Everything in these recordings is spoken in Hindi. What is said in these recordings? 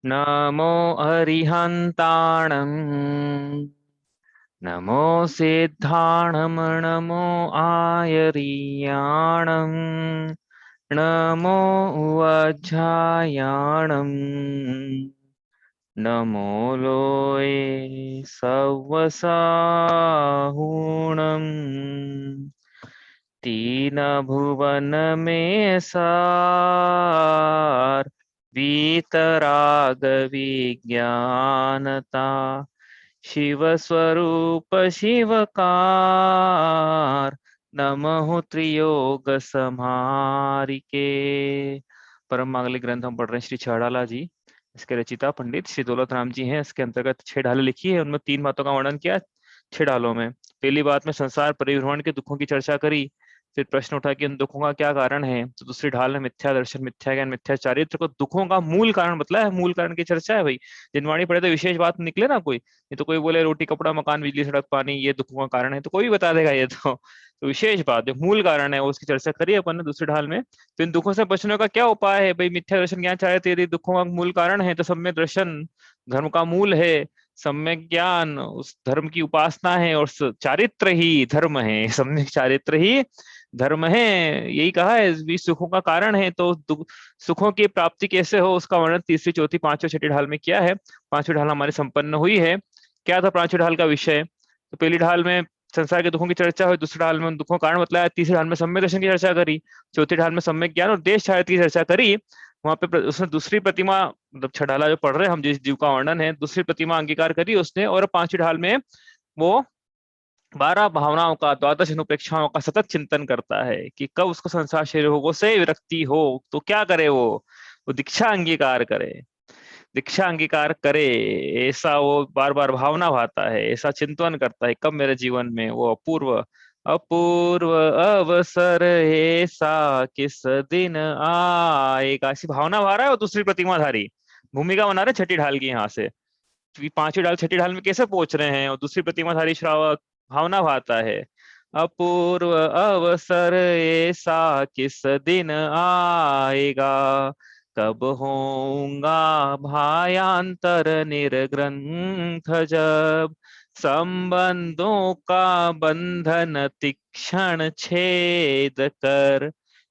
नमो अरिहन्ताणम् नमो सिद्धाणं नमो आयर्याणं नमो वज्झायाणं नमो लोये सवसाहुणम् तीन भुवन में सार वीतराग विज्ञानता शिव स्वरूप शिवकार नमः त्रियोग समारिके। परम मांगलिक ग्रंथ हम पढ़ रहे हैं श्री छड़ाला जी। इसके रचिता पंडित श्री दौलत राम जी हैं। इसके अंतर्गत 6 ढालें लिखी है, उनमें 3 बातों का वर्णन किया 6 ढालों में। पहली बात में संसार परिभ्रमण के दुखों की चर्चा करी। फिर प्रश्न उठा कि उन दुखों का क्या कारण है। तो दूसरी ढाल में मिथ्या दर्शन, मिथ्या ज्ञान, मिथ्या चारित्र को दुखों का मूल कारण बतलाया है। मूल कारण की चर्चा है भाई। जिनवाणी पढ़े तो विशेष बात निकले ना कोई। ये तो कोई बोले रोटी कपड़ा मकान बिजली सड़क पानी ये दुखों का कारण है, तो कोई भी बता देगा ये तो विशेष बात जो मूल कारण है वो उसकी चर्चा करी अपन ने दूसरी ढाल में। तो इन दुखों से बचने का क्या उपाय है भाई। मिथ्या दर्शन ज्ञान चाहे तो यदि दुखों का मूल कारण है तो सम्यक दर्शन धर्म का मूल है। सम्यक ज्ञान उस धर्म की उपासना है और चारित्र ही धर्म है। सम्यक चारित्र ही धर्म है, यही कहा है, भी सुखों का कारण है। तो सुखों की प्राप्ति कैसे हो उसका वर्णन तीसरी चौथी पांचवी छठी ढाल में किया है। पांचवी ढाल हमारी संपन्न हुई है। क्या था पांचवी ढाल का विषय। तो पहली ढाल में संसार के दुखों की चर्चा हुई, दूसरी ढाल में उन दुखों का कारण बतलाया, तीसरी ढाल में सम्यक दर्शन की चर्चा करी, चौथी ढाल में सम्यक ज्ञान और देश छाया की चर्चा करी। वहां पे उसने दूसरी प्रतिमा, मतलब छठाला जो पढ़ रहे हैं हम जिस जीव का वर्णन है, दूसरी प्रतिमा अंगीकार करी उसने। और पांचवी ढाल में वो 12 भावनाओं का, 12 अनुप्रेक्षाओं का सतत चिंतन करता है कि कब उसको संसार शरीर हो से विरक्ति हो तो क्या करे। वो दीक्षा अंगीकार करे, दीक्षा अंगीकार करे। ऐसा वो बार बार भावना भाता है, ऐसा चिंतन करता है कब मेरे जीवन में वो अपूर्व अपूर्व अवसर ऐसा किस दिन आएगा, ऐसी भावना भा रहा है। वो दूसरी प्रतिमाधारी भूमिका बना रहे छठी ढाल की यहाँ से। पांचवी ढाल छठी ढाल में कैसे पहुंच रहे हैं, और दूसरी प्रतिमाधारी श्रावक भावना भाता है। अपूर्व अवसर ऐसा किस दिन आएगा, कब होऊंगा भायांतर निर्ग्रंथ, जब संबंधों का बंधन तीक्ष्ण छेद कर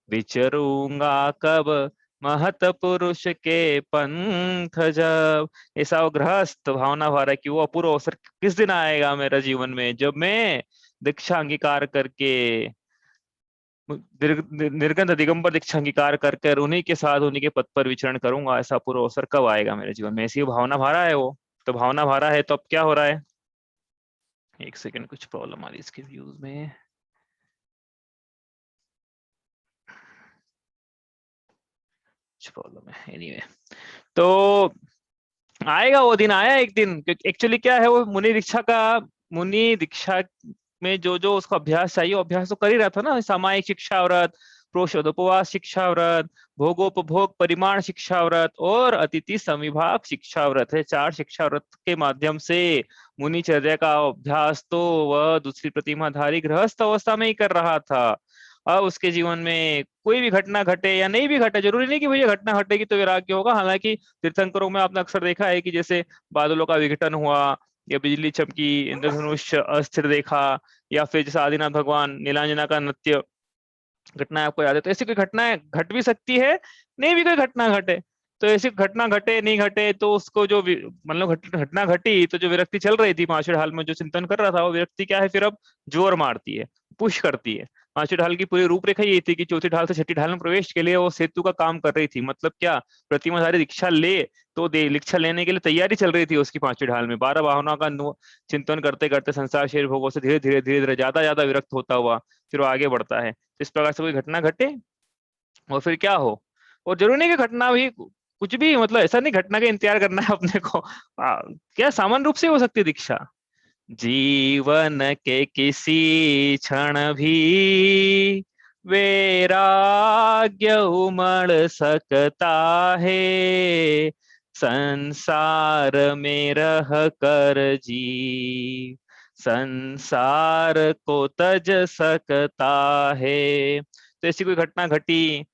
विचरूंगा कब महत पुरुष के पंथ, जब। ऐसा वो गृहस्थ भावना भा रहा है कि वो अपूर्व अवसर किस दिन आएगा मेरा जीवन में जब मैं दीक्षा अंगीकार करके निर्गंध दिगंबर दीक्षा अंगीकार कर कर उन्हीं के साथ उन्हीं के पद पर विचरण करूंगा। ऐसा पूरा अवसर कब आएगा मेरे जीवन में, ऐसी भावना भरा है वो। तो भावना भरा है तो अब क्या हो रहा है। एक सेकंड, कुछ प्रॉब्लम आ रही है इसके व्यूज में। कुछ प्रॉब्लम है एनीवे। तो आएगा वो दिन, आया एक दिन। एक्चुअली क्या है, वो मुनि दीक्षा में जो जो उसको अभ्यास चाहिए वो अभ्यास तो कर ही रहा था ना। सामायिक शिक्षा व्रत, प्रोषदोपवास शिक्षा व्रत, भोगोपभोग परिमाण शिक्षा व्रत और अतिथि समिभाग शिक्षा व्रत है। 4 शिक्षा व्रत के माध्यम से मुनिचर्या का अभ्यास तो वह दूसरी प्रतिमाधारी गृहस्थ अवस्था में ही कर रहा था। अब उसके जीवन में कोई भी घटना घटे या नहीं भी घटे, जरूरी नहीं कि भैया घटना घटेगी तो वैराग्य होगा। हालांकि तीर्थंकरों में आपने अक्सर देखा है कि जैसे बादलों का विघटन हुआ या बिजली चमकी, इंद्रधनुष अस्थिर देखा, या फिर जैसे आदिनाथ भगवान नीलांजना का नृत्य घटना आपको याद है। तो ऐसी कोई घटना घट भी सकती है, नहीं भी कोई घटना घटे। तो ऐसी घटना घटे नहीं घटे तो उसको जो मतलब घटना घटी तो जो विरक्ति चल रही थी पांचवी ढाल में जो चिंतन कर रहा था वो विरक्ति क्या है फिर अब जोर मारती है, पुश करती है। पांचवी ढाल की पूरी रूपरेखा ये थी कि चौथी ढाल से छठी ढाल में प्रवेश के लिए वो सेतु का काम कर रही थी। मतलब क्या, प्रतिमाधारी दीक्षा ले तो दे, दीक्षा लेने के लिए तैयारी चल रही थी उसकी पांचवी ढाल में। 12 भावनाओं का चिंतन करते करते संसार शरीर भोगों से धीरे धीरे धीरे धीरे ज्यादा ज्यादा विरक्त होता हुआ फिर वो आगे बढ़ता है। तो इस प्रकार से कोई घटना घटे और फिर क्या हो। और जरूरी नहीं कि घटना भी कुछ भी, मतलब ऐसा नहीं घटना का इंतजार करना है अपने को। क्या सामान्य रूप से हो सकती है दीक्षा। जीवन के किसी क्षण भी वैराग्य उमड़ सकता है, संसार में रह कर जी संसार को तज सकता है। तो ऐसी कोई घटना घटी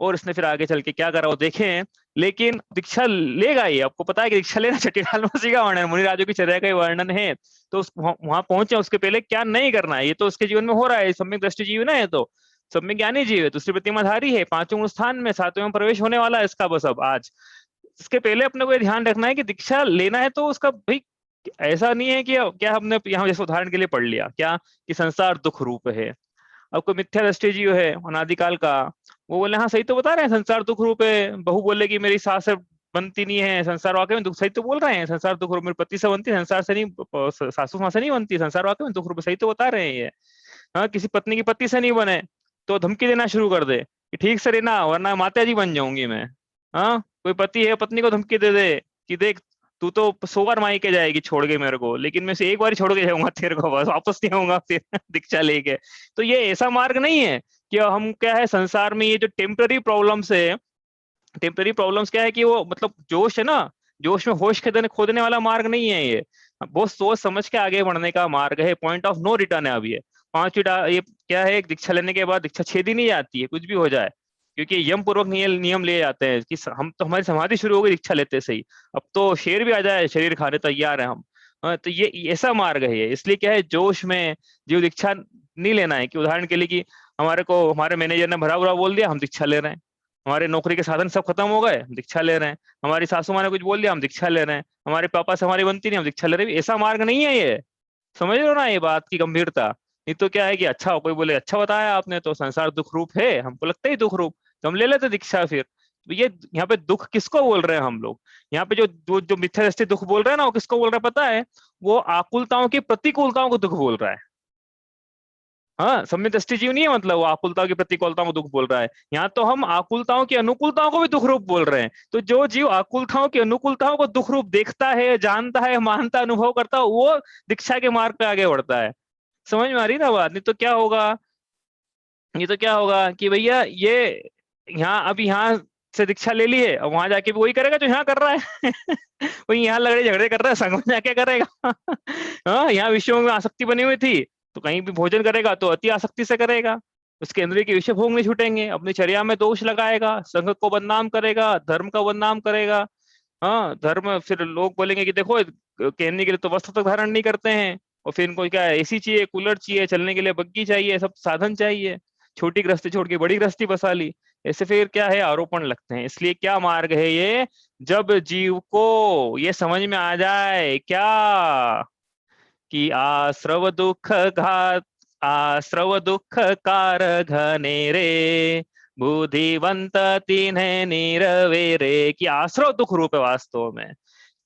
और इसने फिर आगे चल के क्या करा वो देखें। लेकिन दीक्षा लेगा ये, आपको पता है कि दीक्षा लेना छठी ठालमसी का वर्णन, मुनि राजों की चर्या का ही वर्णन है। तो वहां पहुंचे उसके पहले क्या नहीं करना है, ये तो उसके जीवन में हो रहा है। सम्यक दृष्टि जीव ना, है तो सम्यक ज्ञानी जीव है, दूसरी प्रतिमाधारी है, पांचवें स्थान में, सातवें में प्रवेश होने वाला है इसका बस अब आज। इसके पहले अपने को ये ध्यान रखना है कि दीक्षा लेना है तो उसका भाई ऐसा नहीं है कि क्या हमने यहाँ जैसे उदाहरण के लिए पढ़ लिया क्या कि संसार दुख रूप है। अब कोई मिथ्या दृष्टि जीव है अनादिकाल का, वो बोले हाँ सही तो बता रहे हैं संसार दुख रूप है, बहू बोले कि मेरी सास से बनती नहीं है, संसार वाकई में दुख, सही तो बोल रहे हैं संसार दुख रूप, मेरे पति से बनती, संसार से नहीं, सासू माँ से नहीं बनती, संसार वाकई में दुख रूप, सही तो बता रहे हैं ये। हाँ, किसी पत्नी की पति से नहीं बने तो धमकी देना शुरू कर दे कि ठीक से रहना वरना माता जी बन जाऊंगी मैं। हाँ, कोई पति है पत्नी को धमकी दे दे कि देख तू तो 100 बार मायके जाएगी छोड़ के मेरे को, लेकिन मैं से एक बार ही छोड़ के जाऊंगा तेरे को, बस वापस नहीं आऊंगा फिर दीक्षा लेके। तो ये ऐसा मार्ग नहीं है कि हम क्या है संसार में ये जो टेम्पररी प्रॉब्लम्स है, टेम्पररी प्रॉब्लम्स क्या है कि वो मतलब जोश है ना, जोश में होश खोदने वाला मार्ग नहीं है ये, बहुत सोच समझ के आगे बढ़ने का मार्ग है, पॉइंट ऑफ नो रिटर्न है। अब ये ये क्या है, दीक्षा लेने के बाद दीक्षा छेदी नहीं जाती है कुछ भी हो जाए, क्योंकि यम पूर्वक नियम लिए जाते हैं कि हम तो हमारी समाधि शुरू हो गई दीक्षा लेते सही, अब तो शेर भी आ जाए शरीर खाने तैयार है हम। तो ये ऐसा मार्ग है ये, इसलिए क्या है जोश में जीव दीक्षा नहीं लेना है कि उदाहरण के लिए कि हमारे को हमारे मैनेजर ने भरा बुरा बोल दिया हम दीक्षा ले रहे हैं, हमारे नौकरी के साधन सब खत्म हो गए हम दीक्षा ले रहे हैं, हमारी सासू माँ ने कुछ बोल दिया हम दीक्षा ले रहे हैं, हमारे पापा से हमारी बनती नहीं हम दीक्षा ले रहे हैं, ऐसा मार्ग नहीं है ये। समझ रहे हो ना ये बात की गंभीरता। नहीं तो क्या है कि अच्छा कोई बोले अच्छा बताया आपने तो संसार दुख रूप है, हमको लगता ही दुख रूप, तो हम ले लेते दीक्षा फिर। तो ये यहाँ पे दुख किसको बोल रहे हैं हम लोग, यहाँ पे जो मिथ्या दृष्टि दुख बोल रहे हैं ना, वो किसको बोल रहा है पता है, वो आकुलताओं की प्रतिकूलताओं को दुख बोल रहा है। हाँ, सम्यक दृष्टि जीव नहीं है, मतलब वो आकुलताओं की प्रतिकूलताओं को दुख बोल रहा है। यहाँ तो हम आकुलताओं की अनुकूलताओं को भी दुख रूप बोल रहे हैं। तो जो जीव आकुलताओं की अनुकूलताओं को दुख रूप देखता है, जानता है, मानता, अनुभव करता है, वो दीक्षा के मार्ग पे आगे बढ़ता है। समझ में आ रही ना बात। नहीं तो क्या होगा, ये तो क्या होगा कि भैया ये यहाँ अब यहाँ से दीक्षा ले ली है, अब वहां जाके भी वही करेगा जो यहाँ कर रहा है वही यहाँ लड़ाई झगड़े कर रहा है, संग में जाके करेगा हाँ, यहाँ विषयों में आसक्ति बनी हुई थी तो कहीं भी भोजन करेगा तो अति आसक्ति से करेगा, उसके इंद्रिय के विषय भोग नहीं छूटेंगे, अपनी चर्या में दोष लगाएगा, संघ को बदनाम करेगा, धर्म का बदनाम करेगा। हाँ, धर्म फिर लोग बोलेंगे कि देखो कहने के लिए तो वस्त्र तक धारण नहीं करते हैं, और फिर इनको क्या एसी चाहिए, कूलर चाहिए, चलने के लिए बग्गी चाहिए, सब साधन चाहिए, छोटी गृहस्थी छोड़ के बड़ी गृहस्थी बसा ली। ऐसे फिर क्या है आरोपण लगते हैं। इसलिए क्या मार्ग है ये, जब जीव को ये समझ में आ जाए क्या कि आश्रव दुख कार घने रे, बुद्धिवंत तिन्हें नीरवे रे, कि आश्रव दुख रूप है वास्तव में।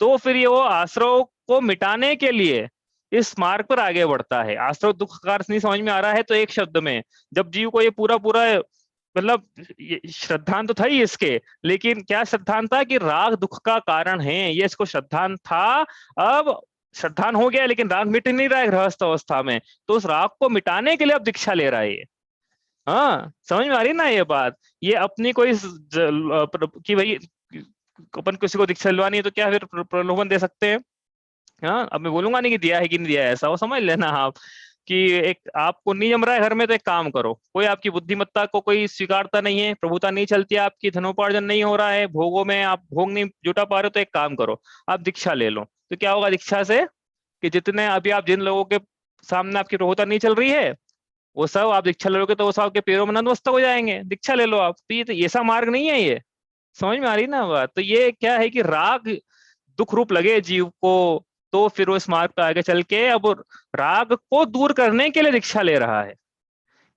तो फिर ये वो आश्रव को मिटाने के लिए इस मार्ग पर आगे बढ़ता है। आश्रव दुख का अर्थ नहीं समझ में आ रहा है तो एक शब्द में, जब जीव को ये पूरा पूरा मतलब श्रद्धांत तो था ही इसके, लेकिन क्या श्रद्धांत था कि राग दुख का कारण है, ये इसको श्रद्धांत था। अब श्रद्धान हो गया लेकिन राग मिट नहीं रहा है गृहस्थ अवस्था में, तो उस राग को मिटाने के लिए अब दीक्षा ले रहा है ये। हाँ, समझ में आ रही ना ये बात। ये अपनी कोई कि भाई अपन किसी को दीक्षा दिलवानी है तो क्या फिर प्रलोभन दे सकते हैं। हाँ, अब मैं बोलूंगा नहीं कि दिया है कि नहीं दिया है, ऐसा वो समझ लेना आप कि एक आपको नहीं जम रहा है घर में तो एक काम करो, कोई आपकी बुद्धिमत्ता को कोई स्वीकारता नहीं है, प्रभुता नहीं चलती है आपकी, धनोपार्जन नहीं हो रहा है, भोगों में आप भोग नहीं जुटा पा रहे हो, तो एक काम करो आप दीक्षा ले लो। तो क्या होगा दीक्षा से कि जितने अभी आप जिन लोगों के सामने आपकी प्रभुता नहीं चल रही है वो सब आप दीक्षा ले लोगे तो वो सब आपके पैरों में नतमस्तक हो जाएंगे, दीक्षा ले लो आप। तो ये तो ऐसा मार्ग नहीं है ये। समझ में आ रही ना बात। तो ये क्या है कि राग दुख रूप लगे जीव को, तो फिर वो इस मार्ग पे आगे चल के अब राग को दूर करने के लिए दीक्षा ले रहा है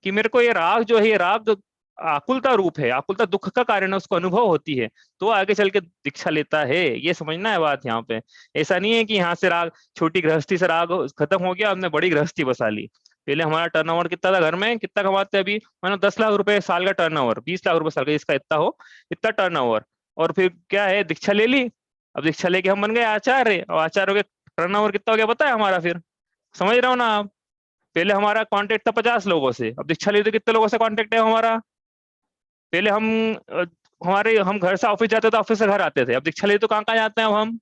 कि मेरे को ये राग जो है, ये राग आकुलता रूप है, आकुलता दुख का कारण है, उसको अनुभव होती है, तो आगे चल के दीक्षा लेता है। ये समझना है बात यहाँ पे। ऐसा नहीं है कि यहाँ से राग, छोटी गृहस्थी से राग खत्म हो गया, हमने बड़ी गृहस्थी बसा ली। पहले हमारा टर्नओवर कितना था घर में, कितना कमाते अभी, मानो 10 लाख रुपए साल का टर्नओवर, 20 लाख रुपए साल का, इसका इतना हो, इतना टर्नओवर, और फिर क्या है दीक्षा ले ली। अब दीक्षा लेके हम बन गए आचार्य, और आचार्य के टर्नओवर कितना हो गया पता है हमारा फिर, समझ रहा हो ना आप। पहले हमारा कांटेक्ट था 50 लोगों से, अब दीक्षा ले तो कितने लोगों से कांटेक्ट है हमारा। पहले हम घर से ऑफिस जाते थे, ऑफिस से घर आते थे, अब दीक्षा ले तो कहाँ कहाँ जाते हैं अब हम।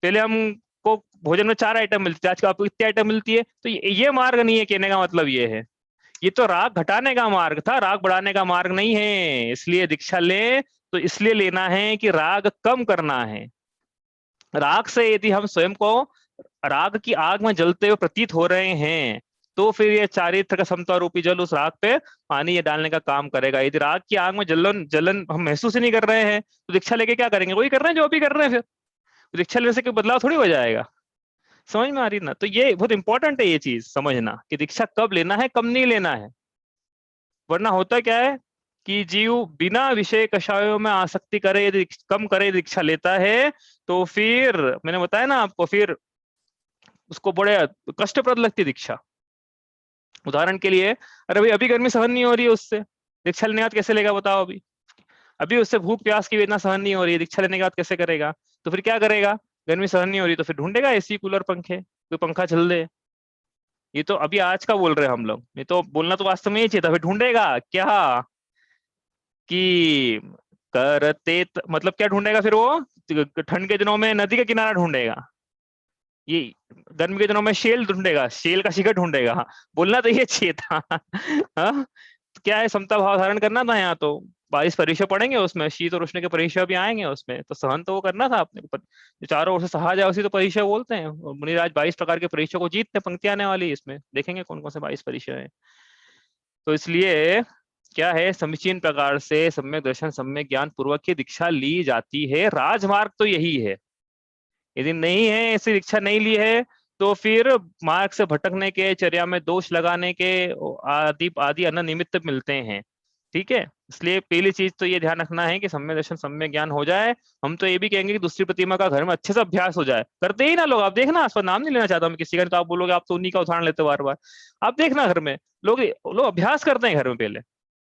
पहले हमको भोजन में 4 आइटम मिलती थी, आज आपको कितनी आइटम मिलती है। तो ये मार्ग नहीं है, कहने का मतलब ये है, ये तो राग घटाने का मार्ग था, राग बढ़ाने का मार्ग नहीं है। इसलिए दीक्षा ले तो इसलिए लेना है कि राग कम करना है। राग से यदि हम स्वयं को राग की आग में जलते हुए प्रतीत हो रहे हैं, तो फिर ये चारित्र का समता रूपी जल उस राग पे पानी ये डालने का काम करेगा। यदि राग की आग में जलन जलन हम महसूस ही नहीं कर रहे हैं, तो दीक्षा लेके क्या करेंगे? वही कर रहे हैं जो अभी कर रहे हैं। फिर दीक्षा लेने से कोई बदलाव थोड़ी हो जाएगा। समझ में आ रही ना? तो ये बहुत इंपॉर्टेंट है ये चीज समझना कि दीक्षा कब लेना है, कब नहीं लेना है। वरना होता क्या है कि जीव बिना विषय कषायों में आसक्ति करे, यदि कम करे, दीक्षा लेता है, तो फिर मैंने बताया ना आपको, फिर उसको बड़े कष्टप्रद लगती दीक्षा। उदाहरण के लिए, अरे भाई अभी गर्मी सहन नहीं हो रही है उससे, दीक्षा लेने के बाद कैसे लेगा बताओ? अभी अभी उससे भूख प्यास की वेदना सहन नहीं हो रही है, दीक्षा लेने के बाद कैसे करेगा? तो फिर क्या करेगा? गर्मी सहन नहीं हो रही तो फिर ढूंढेगा एसी कूलर पंखे, कोई पंखा चल दे। ये तो अभी आज का बोल रहे हैं हम लोग, नहीं तो बोलना तो वास्तव में ये चाहिए था। फिर ढूंढेगा क्या कि मतलब क्या ढूंढेगा फिर वो? ठंड के दिनों में नदी का किनारा ढूंढेगा, ये गर्मी के दिनों में शेल ढूंढेगा, शेल का शिखर ढूंढेगा। हाँ, बोलना तो ये चाहिए था। हाँ, तो क्या है, समता भाव धारण करना था यहाँ तो। बारिश परीक्षा पढ़ेंगे उसमें, शीत और उष्ण के परीक्षा भी आएंगे उसमें, तो सहन तो वो करना था अपने ऊपर। जो चारों ओर से सहा जाए उसी तो परीक्षा बोलते हैं। और मुनिराज 22 प्रकार के परीक्षा को जीतते हैं। पंक्ति आने वाली है इसमें, देखेंगे कौन कौन से 22 परीक्षा है। तो इसलिए क्या है, समीचीन प्रकार से सम्यक दर्शन सम्यक ज्ञान पूर्वक की दीक्षा ली जाती है। राजमार्ग तो यही है। यदि नहीं है, ऐसी दीक्षा नहीं ली है, तो फिर मार्ग से भटकने के, चर्या में दोष लगाने के आदि आदि अन्य निमित्त मिलते हैं। ठीक है, इसलिए पहली चीज तो ये ध्यान रखना है कि सम्यक दर्शन सम्यक ज्ञान हो जाए। हम तो ये भी कहेंगे कि दूसरी प्रतिमा का घर में अच्छे से अभ्यास हो जाए। करते ही ना लोग, आप देखना, इस पर नाम नहीं लेना चाहता मैं किसी का, तो आप बोलोगे आप तो उन्हीं का उदाहरण लेते हो बार बार। आप देखना घर में लोग लोग अभ्यास करते हैं घर में। पहले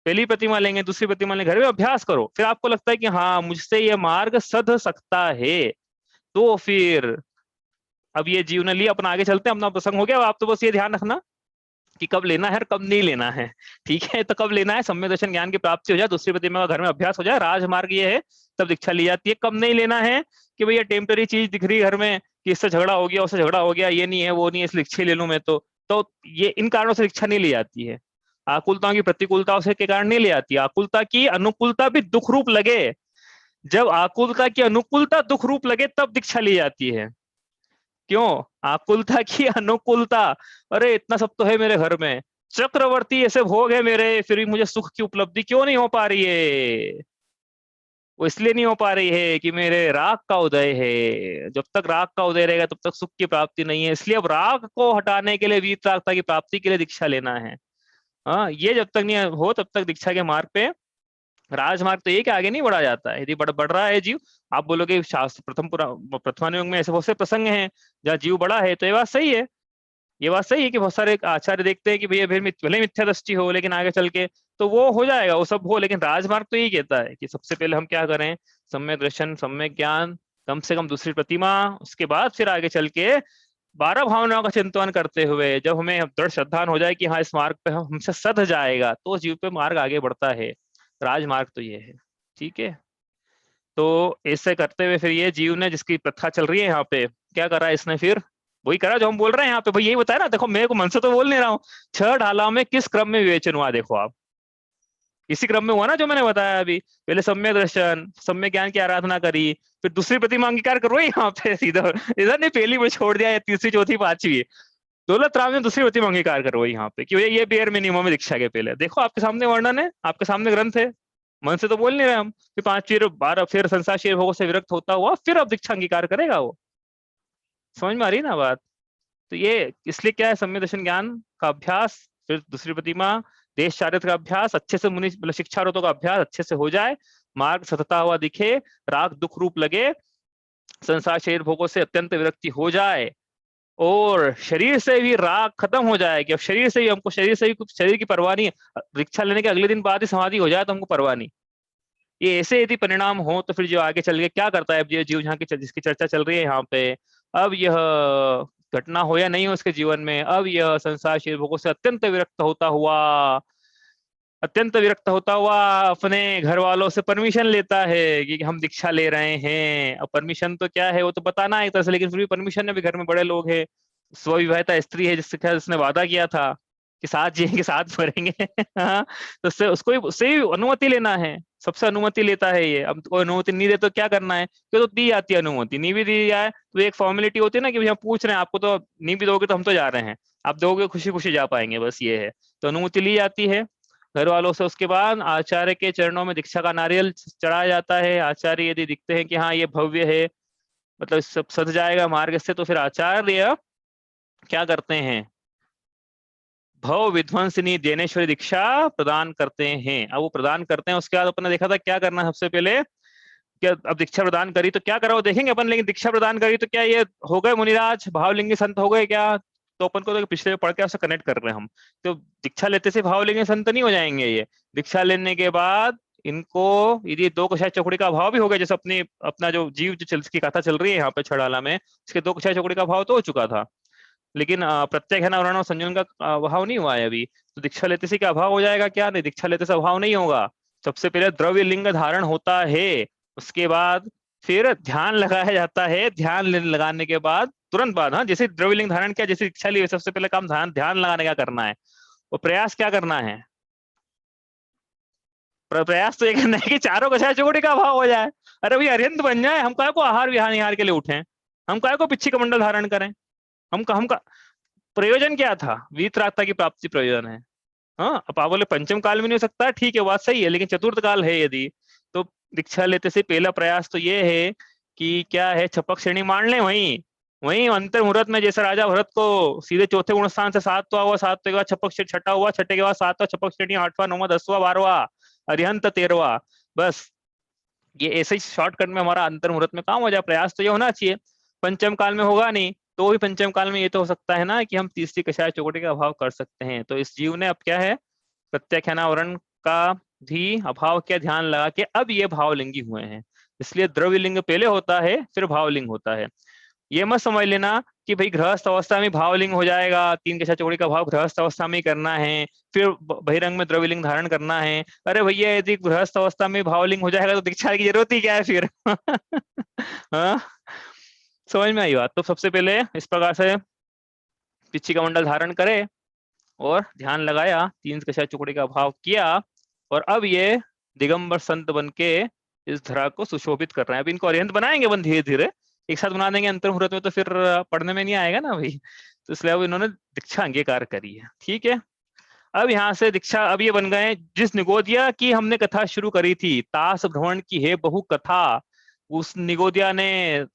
पहली प्रतिमा लेंगे, दूसरी प्रतिमा लेंगे, घर में अभ्यास करो, फिर आपको लगता है कि हाँ मुझसे ये मार्ग सध सकता है, तो फिर अब ये जीव ने लिया, अपना आगे चलते हैं, अपना प्रसंग हो गया। आप तो बस ये ध्यान रखना कि कब लेना है और कब नहीं लेना है। ठीक है, तो कब लेना है, सम्यक दर्शन ज्ञान की प्राप्ति हो जाए, दूसरी प्रतिमा का घर में अभ्यास हो जाए, राजमार्ग ये है, तब दीक्षा ली जाती है। कब नहीं लेना है कि भैया टेम्पररी चीज दिख रही है घर में, कि इससे झगड़ा हो गया, उससे झगड़ा हो गया, ये नहीं है वो नहीं है, इसलिए दीक्षा ले लूं मैं तो ये इन कारणों से दीक्षा नहीं ली जाती है। आकुलताओं की प्रतिकूलताओं से के कारण नहीं ले जाती। आकुलता की अनुकूलता भी दुख रूप लगे, जब आकुलता की अनुकूलता दुख रूप लगे तब दीक्षा ली जाती है। क्यों? आकुलता की अनुकूलता, अरे इतना सब तो है मेरे घर में, चक्रवर्ती ऐसे भोग है मेरे, फिर भी मुझे सुख की उपलब्धि क्यों नहीं हो पा रही है? वो इसलिए नहीं हो पा रही है कि मेरे राग का उदय है। जब तक राग का उदय रहेगा तब तक सुख की प्राप्ति नहीं है। इसलिए अब राग को हटाने के लिए, वीतरागता की प्राप्ति के लिए दीक्षा लेना है। हाँ, ये जब तक नहीं हो तब तक दीक्षा के मार्ग पे, राजमार्ग तो ये कि आगे नहीं बढ़ा जाता है। यदि बढ़ रहा है जीव, आप बोलोगे शास्त्र प्रथमानुयोग में ऐसे बहुत से प्रसंग हैं जहाँ जीव बड़ा है, तो ये बात सही है। ये बात सही है कि बहुत सारे आचार्य देखते हैं कि भैया फिर भले मिथ्या दृष्टि हो, लेकिन आगे चल के तो वो हो जाएगा, वो सब हो। लेकिन राजमार्ग तो यही कहता है कि सबसे पहले हम क्या करें, सम्यक दर्शन सम्यक ज्ञान, कम से कम दूसरी प्रतिमा, उसके बाद फिर आगे चल के 12 भावनाओं का चिंतन करते हुए जब हमें दृढ़ श्रद्धान हो जाए कि हाँ इस मार्ग पे हमसे सध जाएगा, तो जीव पे मार्ग आगे बढ़ता है। राजमार्ग तो ये है। ठीक है, तो ऐसे करते हुए फिर ये जीव ने, जिसकी प्रथा चल रही है यहाँ पे, क्या करा इसने? फिर वही करा जो हम बोल रहे हैं यहाँ पे। भाई यही बताया ना, देखो मेरे को मन से तो बोल नहीं रहा हूँ। 6 ढाला में किस क्रम में विवेचन हुआ, देखो आप, इसी क्रम में हुआ ना जो मैंने बताया अभी। पहले सम्यक दर्शन सम्यक ज्ञान की आराधना करी, फिर दूसरी प्रतिमा अंगीकार करो यहाँ पे सीधा। इधर नहीं पहली में छोड़ दिया, या तीसरी चौथी पांचवी, दौलत राम ने दूसरी प्रतिमा अंगीकार करो यहाँ पे कि ये बेयर मिनिमम है दीक्षा के पहले। देखो आपके सामने वर्णन है, आपके सामने ग्रंथ है, मन से तो बोल नहीं रहे हम। फिर 5 फिर 12 फिर संसार शेर भोगों से विरक्त होता हुआ फिर अब दीक्षा अंगीकार करेगा वो। समझ में आ रही ना बात? तो ये इसलिए क्या है, सम्यक दर्शन ज्ञान का अभ्यास, फिर दूसरी प्रतिमा, देश चारित्र का अभ्यास, अच्छे से मुनि मतलब शिक्षारतों का अभ्यास अच्छे से हो जाए, मार्ग सतता हुआ दिखे, राग दुख रूप लगे, संसार शरीर भोगों से अत्यंत विरक्ति हो जाए, और शरीर से भी राग खत्म हो जाए कि अब शरीर से ही हमको, शरीर की परवाह नहीं, दीक्षा लेने के अगले दिन बाद ही समाधि हो जाए तो हमको परवाह नहीं। ये ऐसे यदि परिणाम हो तो फिर जो आगे चल के क्या करता है, अब ये जीव जहाँ की जिसकी चर्चा चल रही है यहाँ पे, अब यह घटना हो या नहीं हो उसके जीवन में, अब यह संसार शरीर भोगों से अत्यंत विरक्त होता हुआ अपने घर वालों से परमिशन लेता है कि हम दीक्षा ले रहे हैं। अब परमिशन तो क्या है वो तो बताना है एक तरह से, लेकिन फिर भी परमिशन में भी घर में बड़े लोग हैं, स्वविवाहिता स्त्री है जिससे जिसने वादा किया था कि साथ जिएंगे साथ मरेंगे। हाँ, तो उससे भी अनुमति लेना है, सबसे अनुमति लेता है ये। अब कोई अनुमति नहीं दे तो क्या करना है, क्यों तो दी जाती है अनुमति, नहीं भी दी जाए तो एक फॉर्मेलिटी होती है ना कि भैया पूछ रहे हैं आपको, तो नहीं भी दोगे तो हम तो जा रहे हैं, आप दोगे खुशी खुशी जा पाएंगे, बस ये है। तो अनुमति ली जाती है घर वालों से। उसके बाद आचार्य के चरणों में दीक्षा का नारियल चढ़ाया जाता है। आचार्य यदि दिखते हैं कि हाँ ये भव्य है, मतलब सब सज जाएगा मार्ग से, तो फिर आचार्य क्या करते हैं, भव विध्वंसिनी ज्ञानेश्वरी दीक्षा प्रदान करते हैं। अब वो प्रदान करते हैं, उसके बाद अपन ने देखा था क्या करना है सबसे पहले, क्या अब दीक्षा प्रदान करी तो क्या करा वो देखेंगे अपन, लेकिन दीक्षा प्रदान करी तो क्या ये हो गए मुनिराज, भावलिंगी संत हो गए क्या? तो अपन को तो पिछले पढ़ के उससे कनेक्ट कर रहे हैं हम। तो दीक्षा लेते से भावलिंगी संत नहीं हो जाएंगे ये। दीक्षा लेने के बाद इनको यदि दो कषाय चौकड़ी का भाव भी हो गया, जैसे अपनी अपना जो जीव जो चल की कथा चल रही है यहाँ पे छड़ाला में, उसके दो कषाय चौकड़ी का भाव तो हो चुका था, लेकिन प्रत्येक है ना वर्ण और संयोजन का अभाव नहीं हुआ है अभी। तो दीक्षा लेते से क्या अभाव हो जाएगा? क्या नहीं, दीक्षा लेते से अभाव नहीं होगा। सबसे पहले द्रव्य लिंग धारण होता है, उसके बाद फिर ध्यान लगाया जाता है। ध्यान लगाने के बाद तुरंत बाद, हाँ जैसे द्रव्य लिंग धारण किया, जैसे दीक्षा ली, सबसे पहले काम ध्यान ध्यान लगाने का करना है। और प्रयास क्या करना है? प्रयास तो ये करना है कि चारों कषाय चौकड़ी का अभाव हो जाए। अरे भैया अरिहंत बन जाए, हम काय को आहार विहार निहार के लिए उठे, हम काय को पिच्छी कमंडल धारण करें, हम प्रयोजन क्या था? वीतरागता की प्राप्ति प्रयोजन है। हाँ, अब आप बोले पंचम काल में नहीं हो सकता, ठीक है बात सही है, लेकिन चतुर्थ काल है यदि, तो दीक्षा लेते से पहला प्रयास तो ये है कि क्या है, छपक श्रेणी मान ले। वहीं वहीं अंतर मुहूर्त में जैसे राजा भरत को सीधे चौथे गुण स्थान से सातवां हुआ, सातवें के बाद छपक श्रेणी छठा हुआ, छठे के बाद सातवां छपक श्रेणी, आठवां नौवां 10वां 12वां अरिहंत 13वां। बस ये ऐसे ही शॉर्टकट में हमारा अंतर मुहूर्त में काम हो जाए। प्रयास तो ये होना चाहिए। पंचम काल में होगा नहीं तो भी पंचम काल में ये तो हो सकता है ना कि हम तीसरी कषाय चौकड़ी का अभाव कर सकते हैं। तो इस जीव ने अब क्या है, प्रत्याख्यानावरण का भी अभाव क्या ध्यान लगा के अब ये भावलिंगी हुए हैं। इसलिए द्रव्य लिंग पहले होता है फिर भावलिंग होता है। ये मत समझ लेना कि भाई गृहस्थ अवस्था में भावलिंग हो जाएगा, तीन कषाय चौकड़ी का भाव गृहस्थ अवस्था में ही करना है, फिर बहिरंग में द्रव्यलिंग धारण करना है। अरे भैया यदि गृहस्थ अवस्था में भावलिंग हो जाएगा तो दीक्षा की जरूरत ही क्या है फिर? हाँ, समझ में आई बात? तो सबसे पहले इस प्रकार से पिच्छी का मंडल धारण करे और ध्यान लगाया, तीन कषाय चौकड़ी का भाव किया, और अब ये दिगंबर संत बन के इस धरा को सुशोभित कर रहे हैं। अब इनको अरिहंत बनाएंगे बन धीरे धीरे, एक साथ बना देंगे अंतर मुहूर्त में, तो फिर पढ़ने में नहीं आएगा ना भाई। तो इसलिए अब इन्होंने दीक्षा अंगीकार करी है। ठीक है, अब यहाँ से दीक्षा, अब ये बन गए जिस निगोदिया की हमने कथा शुरू करी थी, तास भ्रमण की है बहु कथा, उस निगोदिया ने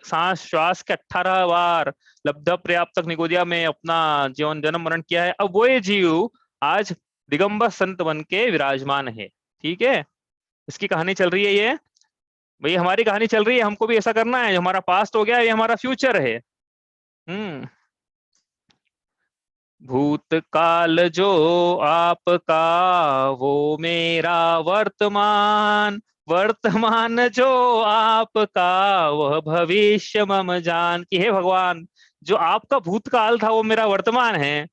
सांस श्वास के 18 बार लब्ध पर्याप्त तक निगोदिया में अपना जीवन जन्म मरण किया है। अब वो ये जीव आज दिगंबर संत बन के विराजमान है। ठीक है, इसकी कहानी चल रही है ये, भाई हमारी कहानी चल रही है, हमको भी ऐसा करना है। हमारा पास्ट हो गया, ये हमारा फ्यूचर है। भूतकाल जो आपका वो मेरा वर्तमान, वर्तमान जो आपका वह भविष्य मम जान। की हे भगवान, जो आपका भूतकाल था वो मेरा वर्तमान है,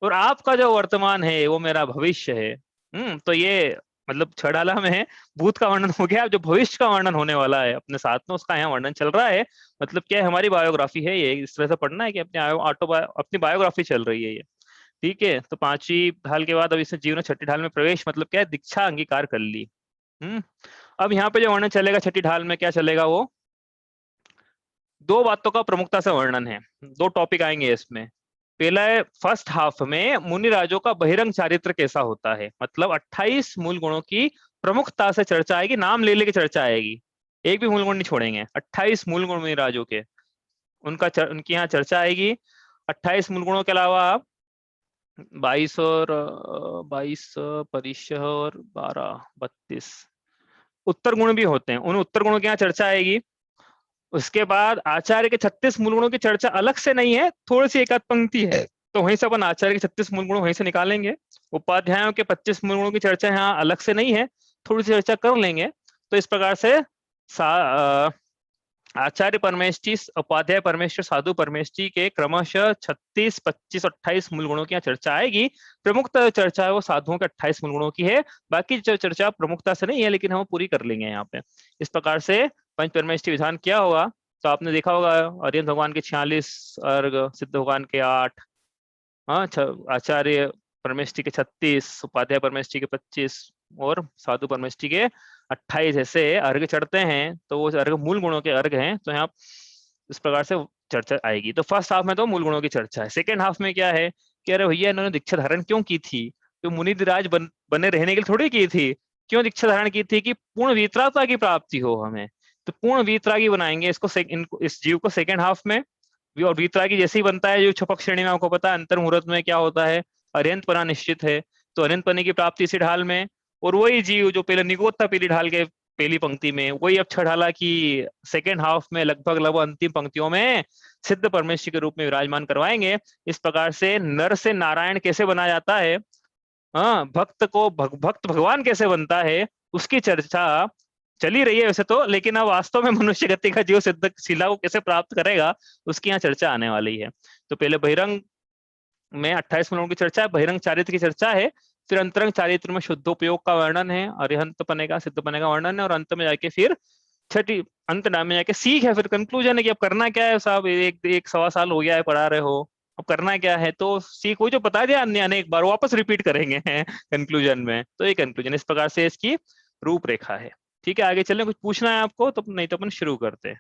और आपका जो वर्तमान है वो मेरा भविष्य है। तो ये मतलब छड़ाला में भूत का वर्णन हो गया, जो भविष्य का वर्णन होने वाला है अपने साथ में उसका यहाँ वर्णन चल रहा है। मतलब क्या है, हमारी बायोग्राफी है ये, इस तरह से पढ़ना है कि अपनी बायोग्राफी चल रही है ये। ठीक है, तो पांचवी ढाल के बाद अब इसने जीवन छठी ढाल में प्रवेश, मतलब क्या है, दीक्षा अंगीकार कर ली। अब यहाँ पे जो वर्णन चलेगा छठी ढाल में, क्या चलेगा, वो दो बातों का प्रमुखता से वर्णन है, दो टॉपिक आएंगे इसमें। पहला है फर्स्ट हाफ में मुनिराजों का बहिरंग चारित्र कैसा होता है, मतलब 28 मूल गुणों की प्रमुखता से चर्चा आएगी, नाम ले लेके चर्चा आएगी, एक भी मूल गुण नहीं छोड़ेंगे। 28 मूल गुण मुनिराजों के, उनकी यहाँ चर्चा आएगी। 28 मूल गुणों के अलावा 22 परिशह और 12 32 उत्तर गुण भी होते हैं, उन उत्तर गुणों की यहाँ चर्चा आएगी। उसके बाद आचार्य के 36 मूल गुणों की चर्चा अलग से नहीं है, थोड़ी सी एक आध पंक्ति है, तो वहीं से अपन आचार्य के 36 मूल गुण वहीं से निकालेंगे। उपाध्यायों के 25 मूल गुणों की चर्चा यहाँ अलग से नहीं है, थोड़ी सी चर्चा कर लेंगे। तो इस प्रकार से आचार्य परमेष्ठी, उपाध्याय परमेश्वर, साधु परमेष्ठी के क्रमशः 36 25 28 मूल गुणों की यहाँ चर्चा आएगी। प्रमुखता चर्चा है वो साधुओं के 28 मूल गुणों की है, बाकी जो चर्चा प्रमुखता से नहीं है लेकिन हम पूरी कर लेंगे यहाँ पे। इस प्रकार से पंच परमेष्ठी विधान क्या होगा, तो आपने देखा होगा अरिहंत भगवान के 46 और सिद्ध भगवान के 8, हाँ, आचार्य परमेष्ठी के 36, उपाध्याय परमेष्ठी के 25 और साधु परमेष्ठी के 28 ऐसे अर्घ चढ़ते हैं। तो वो अर्घ मूल गुणों के अर्घ हैं। तो यहाँ इस प्रकार से चर्चा आएगी। तो फर्स्ट हाफ में तो मूल गुणों की चर्चा है। सेकेंड हाफ में क्या है कि अरे भैया इन्होंने दीक्षा धारण क्यों की थी? तो मुनिधिराज बने रहने के लिए थोड़ी की थी। क्यों दीक्षा धारण की थी? कि पूर्ण वीतरागता की प्राप्ति हो हमें। तो पूर्ण वीतरागी बनाएंगे इसको, इस जीव को सेकेंड हाफ में। और वीतरागी जैसे ही बनता है, जो छपक श्रेणी में आपको पता है अंतर मुहूर्त में क्या होता है, अरिहंत पना निश्चित है। तो अरिहंत पने की प्राप्ति इसी ढाल में। और वही जीव जो पहले निगोद था पहली ढाल के पहली पंक्ति में, वही अब छठाला की सेकेंड हाफ में लगभग अंतिम पंक्तियों में सिद्ध परमेश्वर के रूप में विराजमान करवाएंगे। इस प्रकार से नर से नारायण कैसे बना जाता है, हाँ, भक्त को भक्त भगवान कैसे बनता है, उसकी चर्चा चली रही है वैसे तो। लेकिन अब वास्तव में मनुष्य गति का जीव सिद्ध शिला को कैसे प्राप्त करेगा, उसकी यहाँ चर्चा आने वाली है। तो पहले बहिरंग में 28 मूलों की चर्चा है, बहिरंग चारित्र की चर्चा है, फिर अंतरंग चारित्र में शुद्धोपयोग का वर्णन है, अरिहंत पने का सिद्ध पने का वर्णन है, और अंत में जाके फिर छठी अंत में जाके सीख है, फिर कंक्लूजन है कि अब करना क्या है साहब। एक सवा साल हो गया है पढ़ा रहे हो, अब करना क्या है? तो सीख वो जो बता दिया अनेक बार वापस रिपीट करेंगे कंक्लूजन में। तो ये कंक्लूजन इस प्रकार से इसकी रूपरेखा है। ठीक है, आगे चलें। कुछ पूछना है आपको? तो नहीं तो अपन शुरू करते हैं।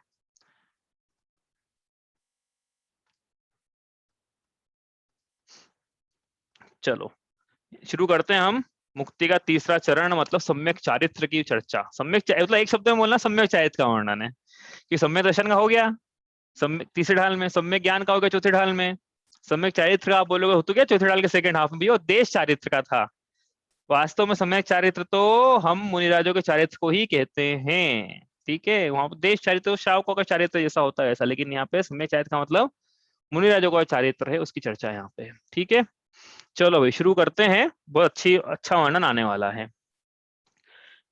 चलो शुरू करते हैं हम। मुक्ति का तीसरा चरण मतलब सम्यक चारित्र की चर्चा। मतलब एक शब्द में बोलना सम्यक चारित्र का वर्णन है कि सम्यक दर्शन का हो गया सम्यक तीसरे ढाल में, सम्यक ज्ञान का हो गया चौथे ढाल में, सम्यक चारित्र का आप बोलोगे हो तो क्या चौथे ढाल के सेकंड हाफ में भी, और देश चारित्र का था। वास्तव में सम्यक चारित्र तो हम मुनिराजों के चारित्र को ही कहते हैं। ठीक है, वहां पर देश चारित्र श्रावकों का चारित्र जैसा होता है ऐसा, लेकिन यहाँ पे सम्यक चारित्र का मतलब मुनिराजों का चारित्र है, उसकी चर्चा यहाँ पे। ठीक है, चलो भाई शुरू करते हैं। बहुत अच्छा वर्णन आने वाला है।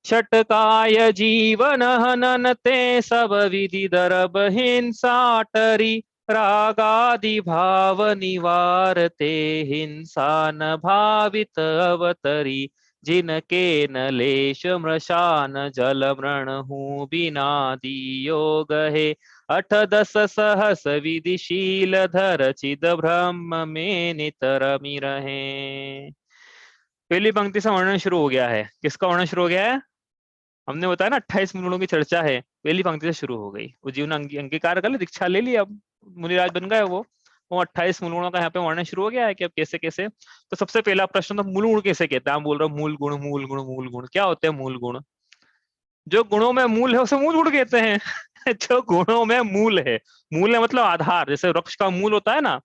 षटकाय जीवन हननते सब विधि दरब हिंसा टरी, रागादि भाव निवारते हिंसा न भावित अवतरी, जिनके न लेश मृषान जल मृण हूँ बिना दियो गहे, 8-10 सहस विधिशील धर चिद ब्रह्म में नितरमि रहे। पहली पंक्ति से वर्णन शुरू हो गया है। किसका वर्णन शुरू हो गया है? हमने बताया ना 28 मूलों की चर्चा है, पहली पंक्ति से शुरू हो गई। उज्जीवन अंगीकार कर ले, दीक्षा ले ली, अब मुनिराज बन गए वो 28 मूल गुणों का यहाँ पे वर्णन शुरू हो गया है कि अब कैसे कैसे। तो सबसे पहला प्रश्न तो मूल गुण कैसे कहते हैं? हम बोल रहे हो मूल गुण मूल गुण मूल गुण, क्या होते हैं मूल गुण? जो गुणों में मूल है उसे मूल गुण कहते हैं जो गुणों में मूल है मतलब आधार। जैसे वृक्ष का मूल होता है ना,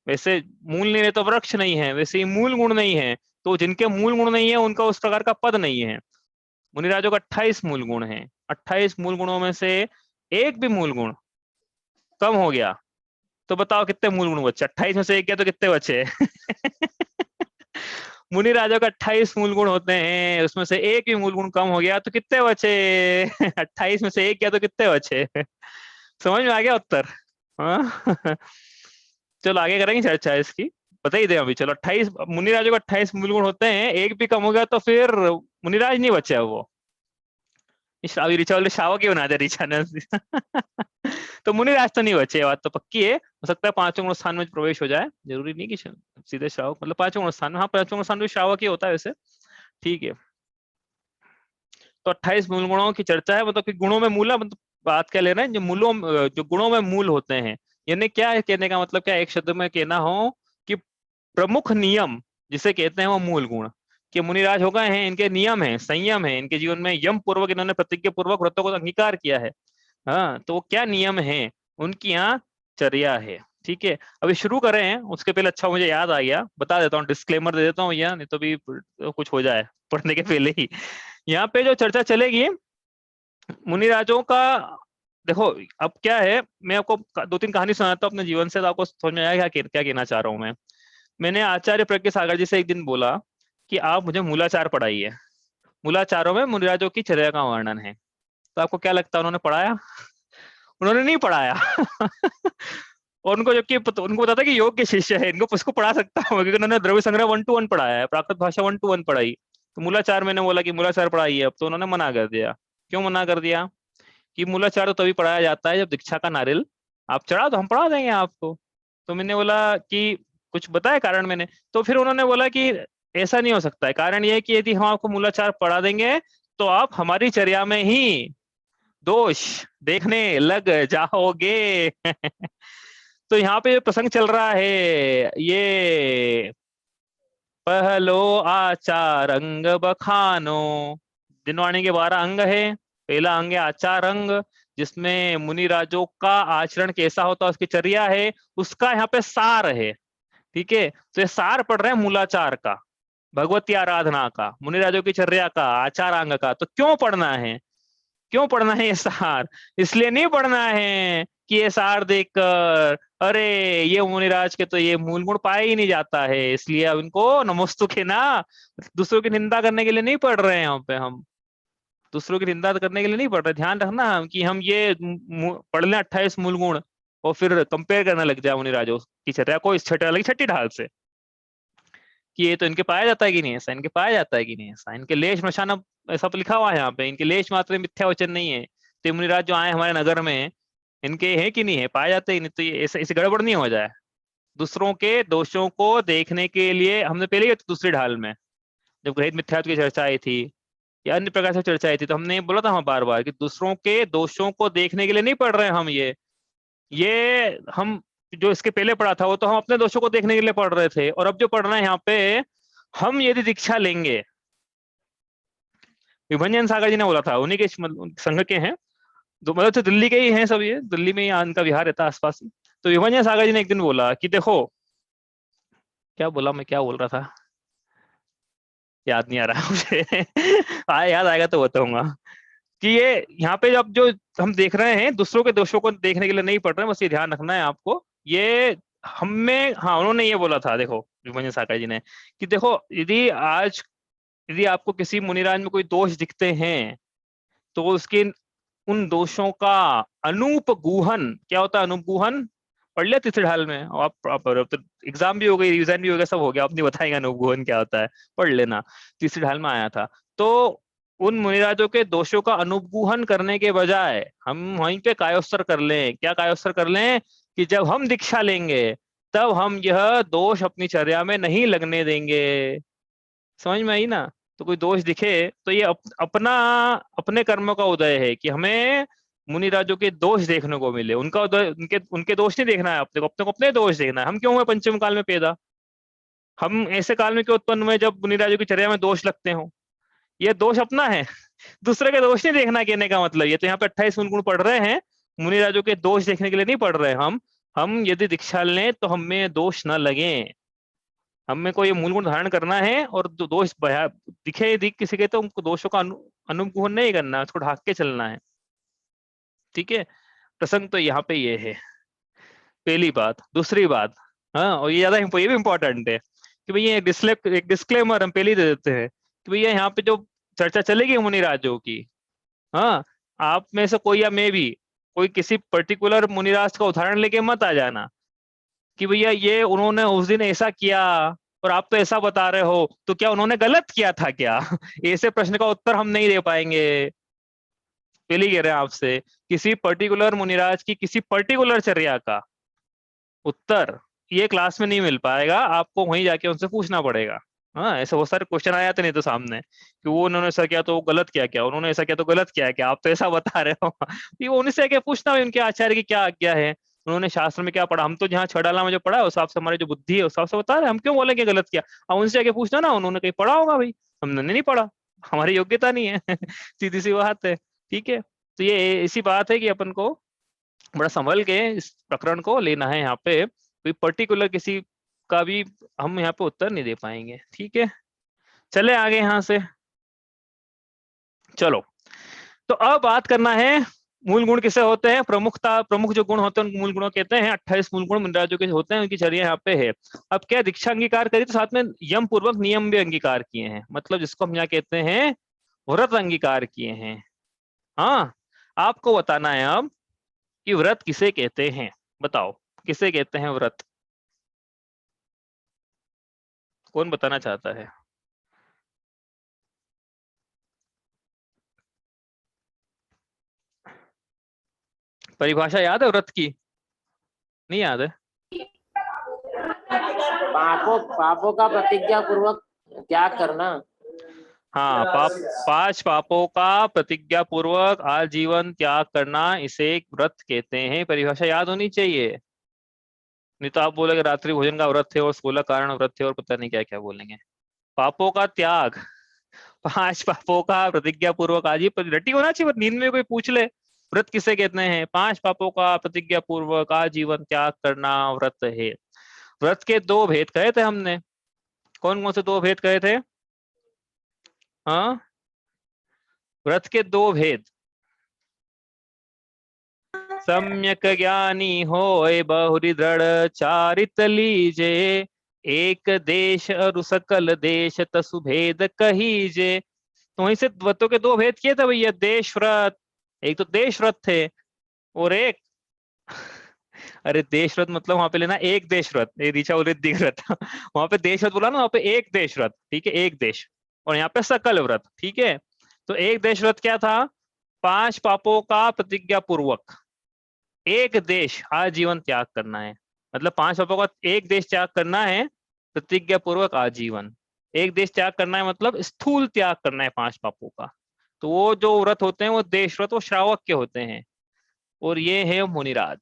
वैसे मूल नहीं है तो वृक्ष नहीं है, वैसे ही मूल गुण नहीं है तो जिनके मूल गुण नहीं है उनका उस प्रकार का पद नहीं है। मुनिराजों का 28 मूल गुण है। 28 मूल गुणों में से एक भी मूल गुण कम हो गया तो बताओ कितने मूल गुण बचे? 28 में से एक गया तो कितने बचे? मुनि राजा का 28 मूल गुण होते हैं, उसमें से एक भी मूल गुण कम हो गया तो कितने बचे? 28 में से एक गया तो कितने बचे? समझ में आ गया उत्तर? हाँ चलो आगे करेंगे चर्चा इसकी, बता ही दे अभी। चलो 28 मुनिराजों का 28 मूल गुण होते हैं, एक भी कम हो गया तो फिर मुनिराज नहीं बचे वो। ऋचा बोले शावक ही बना दे ऋचा ने तो मुनिराज तो नहीं बचे, बात तो पक्की है। हो सकता है पांचों गुण स्थान में प्रवेश हो जाए, जरूरी नहीं कि सीधे श्रावक, मतलब पांचों गुण स्थान में। हाँ, पांचों गुण स्थान में श्रावक ही होता है वैसे। ठीक है, तो 28 मूल गुणों की चर्चा है। मतलब कि गुणों में मूल, मतलब बात क्या ले रहे हैं, जो गुणों में मूल होते हैं, यानी क्या है कहने का मतलब? क्या एक शब्द में कहना हो कि प्रमुख नियम जिसे कहते हैं वो मूल गुण। कि मुनिराज हो गए हैं, इनके नियम है, संयम है, इनके जीवन में यम पूर्वक इन्होंने प्रतिज्ञा पूर्वक व्रतों को अंगीकार किया है। हाँ, तो क्या नियम है उनकी यहाँ चर्या है। ठीक है, अभी शुरू करें हैं उसके पहले अच्छा मुझे याद आ गया, बता देता हूँ, डिस्क्लेमर दे देता हूँ भैया, नहीं तो भी कुछ हो जाए पढ़ने के पहले ही। यहाँ पे जो चर्चा चलेगी मुनिराजों का, देखो अब क्या है, मैं आपको 2-3 कहानी सुनाता हूँ अपने जीवन से, तो आपको समझ में आएगा क्या कहना चाह रहा हूँ मैं। मैंने आचार्य प्रज्ञ सागर जी से एक दिन बोला कि आप मुझे मूलाचार पढ़ाइए। मूलाचारों में मुनिराजों की चर्या का वर्णन है। तो आपको क्या लगता है उन्होंने पढ़ाया? उन्होंने नहीं पढ़ाया और उनको जबकि उनको पता था कि योग के शिष्य है, इनको उसको पढ़ा सकता हूँ क्योंकि उन्होंने द्रव्य संग्रह 1-to-1 पढ़ाया है, प्राकृत भाषा 1-to-1 पढ़ाई। तो मूलाचार मैंने बोला कि मूलाचार पढ़ाइए, अब तो उन्होंने मना कर दिया। क्यों मना कर दिया? कि मूलाचार तो तभी पढ़ाया जाता है जब दीक्षा का नारियल आप चढ़ा, तो हम पढ़ा देंगे आपको। तो मैंने बोला कि कुछ बताया कारण मैंने। तो फिर उन्होंने बोला कि ऐसा नहीं हो सकता है, कारण यह है कि यदि हम आपको मूलाचार पढ़ा देंगे तो आप हमारी चर्या में ही दोष देखने लग जाओगे। तो यहाँ पे प्रसंग चल रहा है, ये पहलो आचार अंग बखानो। दिनवाणी के 12 अंग है। पहला अंग है आचार अंग, जिसमें मुनि राजों का आचरण कैसा होता है, उसकी चर्या है, उसका यहाँ पे सार है। ठीक है, तो ये सार पढ़ रहे हैं मूलाचार का, भगवती आराधना का, मुनि राजों की चर्या का, आचार अंग का। तो क्यों पढ़ना है, क्यों पढ़ना है ये सार? इसलिए नहीं पढ़ना है कि ये सार देखकर अरे ये मुनिराज के तो ये मूल गुण पाया ही नहीं जाता है, इसलिए अब इनको नमस्तुके ना, दूसरों की निंदा करने के लिए नहीं पढ़ रहे हैं यहाँ पे हम, दूसरों की निंदा करने के लिए नहीं पढ़ रहे। ध्यान रखना हम कि हम ये पढ़ लें 28 मूल गुण और फिर कंपेयर करने लग जाए मुनिराजों की चर्या को इस छठे वाले की छठी ढाल से, कि ये तो इनके पाया जाता है कि नहीं ऐसा, इनके पाया जाता है कि नहीं ऐसा, इनके लेश मशाना ऐसा तो लिखा हुआ है यहाँ पे, इनके लेश मात्र मिथ्या वचन नहीं है। तो मुनिराज जो आए हमारे नगर में, इनके है कि नहीं है, पाया जाता है कि नहीं, तो ये ऐसे गड़बड़ नहीं हो जाए। दूसरों के दोषों को देखने के लिए हमने पहले ही दूसरी ढाल में जब घृत मिथ्यात्व की चर्चा आई थी या अन्य प्रकार से चर्चा आई थी, तो हमने ये बोला था हम बार बार कि दूसरों के दोषों को देखने के लिए नहीं पढ़ रहे हैं हम ये हम जो इसके पहले पढ़ा था वो तो हम अपने दोषों को देखने के लिए पढ़ रहे थे, और अब जो पढ़ रहे हैं यहाँ पे, हम यदि दीक्षा लेंगे, विभंजन सागर जी ने बोला था, उन्हीं के संघ के हैं, तो मतलब तो दिल्ली के ही हैं सब, ये दिल्ली में ही इनका विहार रहता है आसपास ही। तो विभंजन सागर जी ने एक दिन बोला कि देखो, क्या बोला, मैं क्या बोल रहा था याद नहीं आ रहा मुझे। याद आएगा तो बताऊंगा। कि ये यहाँ पे जब जो हम देख रहे हैं दूसरों के दोषों को देखने के लिए नहीं पढ़ रहे हैं, बस ये ध्यान रखना है आपको। ये हमें, हाँ उन्होंने ये बोला था, देखो विभंजन सागर जी ने, कि देखो यदि आपको किसी मुनिराज में कोई दोष दिखते हैं तो उसके उन दोषों का अनुपगूहन, क्या होता है अनुपगूहन, पढ़ लिया तीसरी ढाल में। अब तो एग्जाम भी हो गई, रिवीजन भी हो गया, सब हो गया, आप नहीं बताएंगे अनुपगूहन क्या होता है, पढ़ लेना, तीसरी ढाल में आया था। तो उन मुनिराजों के दोषों का अनुपगूहन करने के बजाय हम वहीं पे कायोत्सर कर लें। क्या कायोत्सर कर लें? कि जब हम दीक्षा लेंगे तब हम यह दोष अपनी चर्या में नहीं लगने देंगे। समझ में आई ना? तो कोई दोष दिखे तो ये अपना अपने कर्मों का उदय है कि हमें मुनिराजों के दोष देखने को मिले, उनका उदय, उनके उनके दोष नहीं देखना है अपने को अपने दोष देखना है। हम क्यों हुए पंचम काल में पैदा? हम ऐसे काल में क्यों उत्पन्न हुए जब मुनिराजों की चर्या में दोष लगते हो? ये दोष अपना है। दूसरे के दोष नहीं देखना, कहने का मतलब ये तो यहाँ पे 28 गुण पढ़ रहे हैं, मुनिराजों के दोष देखने के लिए नहीं पढ़ रहे हम यदि दीक्षा लें तो हमें दोष न लगे। हमें को ये मूल गुण धारण करना है, और जो दोष दिख किसी के तो उनको दोषों का अनुग्रहण नहीं करना, उसको ढाक के चलना है। ठीक है, प्रसंग तो यहाँ पे ये है, पहली बात। दूसरी बात, हाँ, और ये ज्यादा ये भी इंपॉर्टेंट है कि भैया एक डिस्क्लेमर हम पहले ही दे देते हैं कि भैया यहाँ पे जो चर्चा चलेगी मुनिराजों की, हाँ, आप में से कोई या मैं भी कोई किसी पर्टिकुलर मुनिराज का उदाहरण लेके मत आ जाना कि भैया ये उन्होंने उस दिन ऐसा किया और आप तो ऐसा बता रहे हो, तो क्या उन्होंने गलत किया था क्या? ऐसे प्रश्न का उत्तर हम नहीं दे पाएंगे। पहले ही कह रहे हैं आपसे, किसी पर्टिकुलर मुनिराज की किसी पर्टिकुलर चर्या का उत्तर ये क्लास में नहीं मिल पाएगा, आपको वहीं जाके उनसे पूछना पड़ेगा। हाँ, ऐसे बहुत सारे क्वेश्चन आ जाते नहीं तो सामने कि वो उन्होंने ऐसा किया तो वो गलत किया क्या, उन्होंने ऐसा किया तो गलत किया क्या, आप तो ऐसा बता रहे हो। ये उनसे क्या पूछना है, उनके आचार्य की क्या आज्ञा है, उन्होंने शास्त्र में क्या पढ़ा। हम तो जहाँ छड़ाला में जो पढ़ा है उस हिसाब से हमारी जो बुद्धि है उस हिसाब से बता रहे हैं, हम क्यों बोलेंगे गलत किया? अब उनसे आके पूछना ना, उन्होंने कहीं पढ़ा होगा भाई, हमने नहीं पढ़ा, हमारी योग्यता नहीं है। सीधी सी बात है। ठीक है, तो ये इसी बात है कि अपन को बड़ा संभल के इस प्रकरण को लेना है। यहाँ पे कोई पर्टिकुलर किसी का भी हम यहाँ पे उत्तर नहीं दे पाएंगे। ठीक है, चले आगे यहाँ से। चलो, तो अब बात करना है मूल गुण किसे होते हैं, प्रमुख जो गुण होते हैं उनको मूल गुण कहते हैं। 28 मूल गुण मुनिराजों के होते हैं, उनकी चर्या यहाँ पे है। अब क्या दीक्षा अंगीकार करी तो साथ में यम पूर्वक नियम भी अंगीकार किए हैं, मतलब जिसको हम यहाँ कहते हैं व्रत अंगीकार किए हैं। हाँ, आपको बताना है अब कि व्रत किसे कहते हैं, बताओ किसे कहते हैं व्रत? कौन बताना चाहता है? परिभाषा याद है व्रत की? नहीं याद है? पापों पापों का प्रतिज्ञा पूर्वक त्याग करना। हाँ, पांच पापों का प्रतिज्ञा पूर्वक आजीवन त्याग करना, इसे एक व्रत कहते हैं। परिभाषा याद होनी चाहिए, नहीं तो आप बोलोगे रात्रि भोजन का व्रत है और 16 कारण व्रत है और पता नहीं क्या क्या बोलेंगे। पापों का त्याग, पांच पापों का प्रतिज्ञा पूर्वक आजीवन, रटी होना चाहिए, पर नींद में कोई पूछ ले व्रत किसे कहते हैं। पांच पापों का प्रतिज्ञा पूर्वक आजीवन त्याग करना व्रत है। व्रत के दो भेद कहे थे हमने, कौन कौन से दो भेद कहे थे? हाँ, व्रत के दो भेद, सम्यक ज्ञानी होय बहुरी दृढ़ चारित लीजे, एक देश अरु सकल देश तसु भेद कहीजे। तो वहीं से व्रतों के दो भेद किए थे भैया, देश व्रत, एक तो देश व्रत थे और एक अरे देश व्रत मतलब वहां पे लेना एक देश व्रत, ये ऋचा बोले दिख रहा था वहां पे देश व्रत बोला ना, वहां पे एक देश व्रत, ठीक है, एक देश, और यहाँ पे सकल व्रत, ठीक है। तो एक देश व्रत क्या था? पांच पापों का प्रतिज्ञा पूर्वक एक देश आजीवन त्याग करना है, मतलब पांच पापों का एक देश त्याग करना है प्रतिज्ञा पूर्वक आजीवन। एक देश त्याग करना है मतलब स्थूल त्याग करना है पांच पापों का। तो वो जो व्रत होते हैं वो देश व्रत, वो श्रावक के होते हैं। और ये है मुनिराज,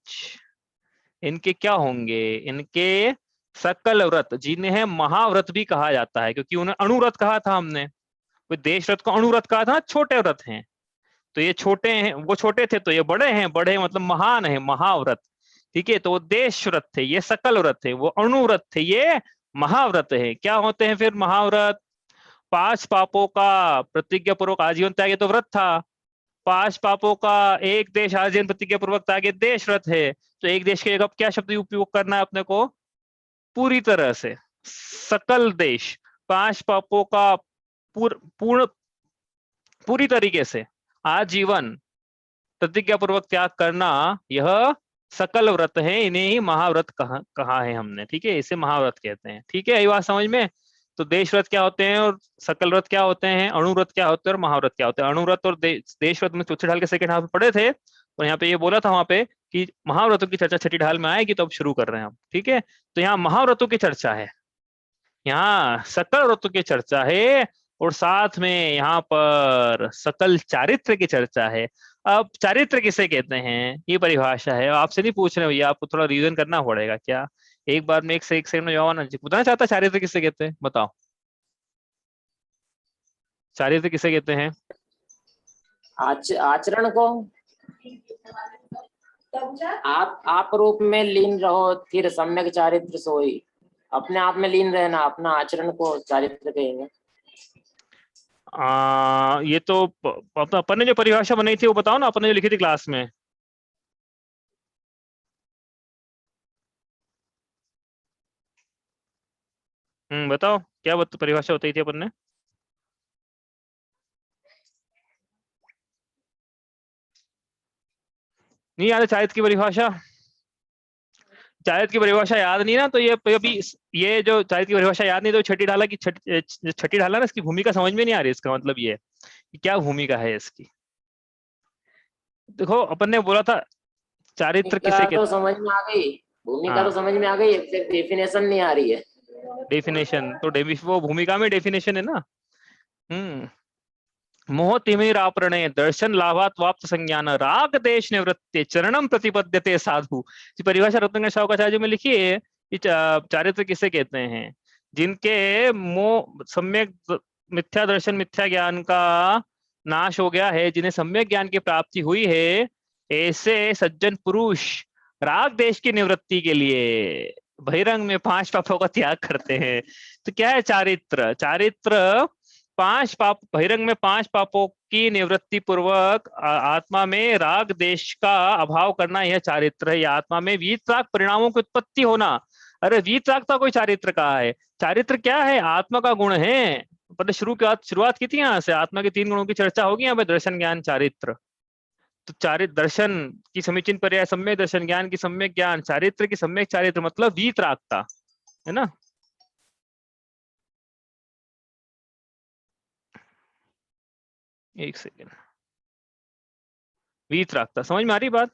इनके क्या होंगे? इनके सकल व्रत, जिन्हें महाव्रत भी कहा जाता है, क्योंकि उन्हें अणुव्रत कहा था हमने, कोई देश व्रत को अणुव्रत कहा था, छोटे व्रत हैं। तो ये छोटे हैं, वो छोटे थे, तो ये बड़े हैं, बड़े मतलब महान है, महाव्रत, ठीक है। तो वो देश व्रत थे, ये सकल व्रत थे, वो अणुव्रत थे, ये महाव्रत है। क्या होते हैं फिर महाव्रत? पांच पापों का प्रतिज्ञा पूर्वक आजीवन त्याग, ये तो व्रत था। पांच पापों का एक देश आजीवन प्रतिज्ञा पूर्वक त्याग, ये देश व्रत है। तो एक देश के जगह क्या शब्द उपयोग करना है अपने को? पूरी तरह से, सकल देश, पांच पापों का पूर्ण पूरी तरीके से आजीवन प्रतिज्ञा पूर्वक त्याग करना, यह सकल व्रत है। इन्हें ही महाव्रत कहा है हमने, ठीक है, इसे महाव्रत कहते हैं, ठीक है। यही बात समझ में? तो देश व्रत क्या होते हैं और सकल व्रत क्या होते हैं, अणुव्रत क्या होते हैं और महाव्रत क्या होते हैं। अणुव्रत और देश व्रत में चौथी ढाल के सेकंड हाफ में पढ़े थे, और यहाँ पे ये बोला था वहां पे कि महाव्रतों की चर्चा छठी ढाल में आएगी, तो अब शुरू कर रहे हैं हम, ठीक है। तो यहाँ महाव्रतों की चर्चा है, यहाँ सकल व्रतों की चर्चा है, और साथ में यहाँ पर सकल चारित्र की चर्चा है। अब चारित्र किसे कहते हैं, ये परिभाषा है, आपसे नहीं पूछ रहे भैया, आपको थोड़ा रिवीजन करना पड़ेगा। क्या एक बार में एक से एक सेकंड में जवाब आना चाहिए? बताना चाहता चारित्र किसे कहते हैं, बताओ, चारित्र किसे कहते हैं? आचरण को आप रूप में लीन रहो, फिर सम्यक चारित्र सोई। अपने आप में लीन रहना, अपना आचरण को चारित्र कहेंगे। ये तो अपन ने जो परिभाषा बनाई थी वो बताओ ना, अपन ने जो लिखी थी क्लास में। बताओ क्या परिभाषा बताई थी अपन ने? नहीं याद है चारित्र की परिभाषा? चारित्र की परिभाषा याद नहीं ना, तो ये अभी ये जो चारित्र की परिभाषा याद नहीं, तो छठी ढाला की छठी ढाला ना, इसकी भूमिका समझ में नहीं आ रही। इसका मतलब ये कि क्या भूमिका है इसकी। देखो अपन ने बोला था चारित्र किसे तो कहते, समझ में आ गई, भूमिका तो हाँ समझ में आ गई, सिर्फ डेफिनेशन नहीं आ रही है। डेफिनेशन तो वो भूमिका में डेफिनेशन है ना। मोह तिमिरापरणे दर्शन लाभात वाप्त संज्ञान राग देश निवृत्ते चरणम प्रतिपद्यते साधु। जी परिभाषा रत्नाकर शावकाचार्य में लिखी है कि चारित्र किसे कहते हैं? जिनके मोह सम्यक मिथ्या दर्शन मिथ्या ज्ञान का नाश हो गया है, जिन्हें सम्यक ज्ञान की प्राप्ति हुई है, ऐसे सज्जन पुरुष राग देश की निवृत्ति के लिए बहिरंग में पांच पापों का त्याग करते हैं। तो क्या है चारित्र? चारित्र पांच पाप, बहिरंग में पांच पापों की निवृत्ति पूर्वक आत्मा में राग देश का अभाव करना, यह चारित्र है। या आत्मा में वीतराग परिणामों की उत्पत्ति होना। अरे वीतराग का कोई चारित्र कहा है? चारित्र क्या है? आत्मा का गुण है। पहले शुरुआत की थी यहाँ से, आत्मा के तीन गुणों की चर्चा होगी यहाँ पे, दर्शन ज्ञान चारित्र। तो चारित्र दर्शन की समीचीन पर्याय सम्यक दर्शन, ज्ञान की सम्यक ज्ञान, चारित्र की सम्यक चारित्र, मतलब वीतरागता है ना। एक सेकेंड, वीतरागता समझ में आ रही बात?